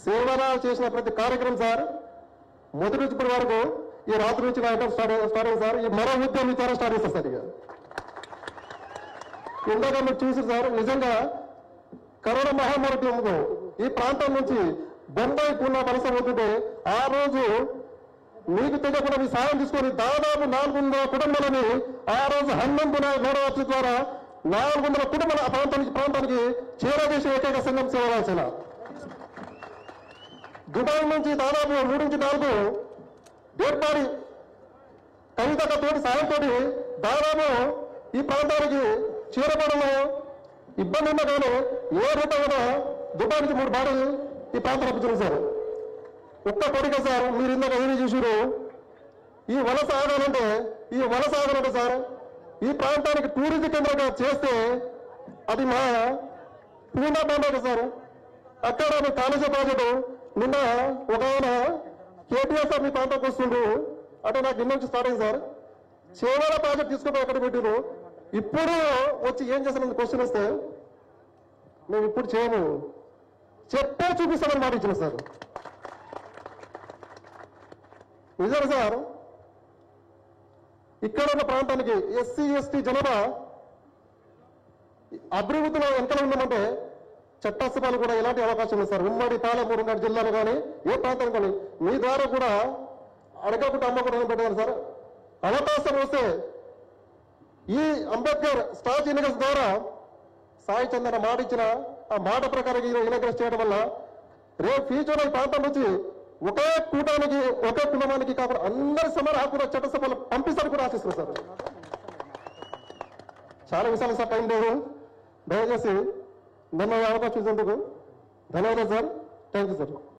సేవల చేసిన ప్రతి కార్యక్రమం సార్ మొదటి నుంచి ఇప్పటి వరకు ఈ రాత్రి నుంచి ఐటమ్ స్టార్ట్ అయింది సార్. ఈ మరో ఉద్యమం ద్వారా స్టార్ట్ చేస్తారు సార్. ఇక ఇందాక మీరు చూసి సార్ నిజంగా కరోనా మహమ్మారి ఉద్యమంలో ఈ ప్రాంతం నుంచి బొంబాయి పూర్ణ వలస పోతుంటే ఆ రోజు మీకు తెలియకుండా మీ సాయం తీసుకొని దాదాపు 400 కుటుంబాలని ఆ రోజు హనుమంతుల నవరాత్రి ద్వారా 400 కుటుంబాల ప్రాంతానికి చేరవేసే ఏకైక సంఘం సేవరాల్సిన దుబాయ్ నుంచి దాదాపు 3 నుంచి 4 డెడ్ బాడీ కవితక తోటి సాయంతో దాదాపు ఈ ప్రాంతానికి చేరబడంలో ఇబ్బంది ఉన్నా కానీ ఏ రూప కూడా దుబాయ్ నుంచి 3 బాడీలు ఈ ప్రాంతం పంపుతున్నారు సార్. ఒక్క కోరిక సార్, మీరు ఇందాక ఏమి చూసారు, ఈ వలస ఆగాలంటే సార్ ఈ ప్రాంతానికి టూరిజం కేంద్రంగా చేస్తే అది మా పూర్ణ ప్రాంతం సార్. అక్కడ మీ కాలేజీ ప్రాజెక్టు నిన్న ఒక ఆయన కేటీఆర్ సార్ మీ ప్రాంతానికి వస్తుండ్రు అంటే నాకు నిన్న నుంచి స్టార్ట్ అయింది సార్. చేవల ప్రాజెక్ట్ తీసుకుని అక్కడ పెట్టారు. ఇప్పుడు వచ్చి ఏం చేస్తానని క్వశ్చన్ వస్తే మేము ఇప్పుడు చేయము, చెప్పే చూపిస్తామని మాట ఇచ్చిన సార్. నిజం సార్, ఇక్కడ ఉన్న ప్రాంతానికి ఎస్సీ ఎస్టీ జనాభా అభివృద్ధిలో వెనకలు ఉన్నామంటే చట్టసభలు కూడా ఎలాంటి అవకాశం లేదు సార్. ఉమ్మడి పాలమూరు జిల్లాలో కానీ ఏ ప్రాంతానికి కానీ మీ ద్వారా కూడా అడగకుండా అమ్మకుండా పెట్టారు సార్. అవకాశం వస్తే ఈ అంబేద్కర్ స్టాచ్యూ ఇన్వెస్ట్ ద్వారా సాయి చందన మాట ఇచ్చిన ఆ మాట ప్రకారం ఇన్వెస్ట్ చేయడం వల్ల రేపు ఫ్యూచర్లో ఈ ప్రాంతం నుంచి ఒకే కూటానికి ఒకే కుటుంబానికి కాకుండా అందరి సమాన హక్కుల చట్టసభలు పంపిస్తారని కూడా ఆశిస్తున్నారు సార్. చాలా విషయాలు సార్, టైం లేదు, దయచేసి నన్ను అవకాశం ఇచ్చేందుకు ధన్యవాదాలు సార్. Thank you sir.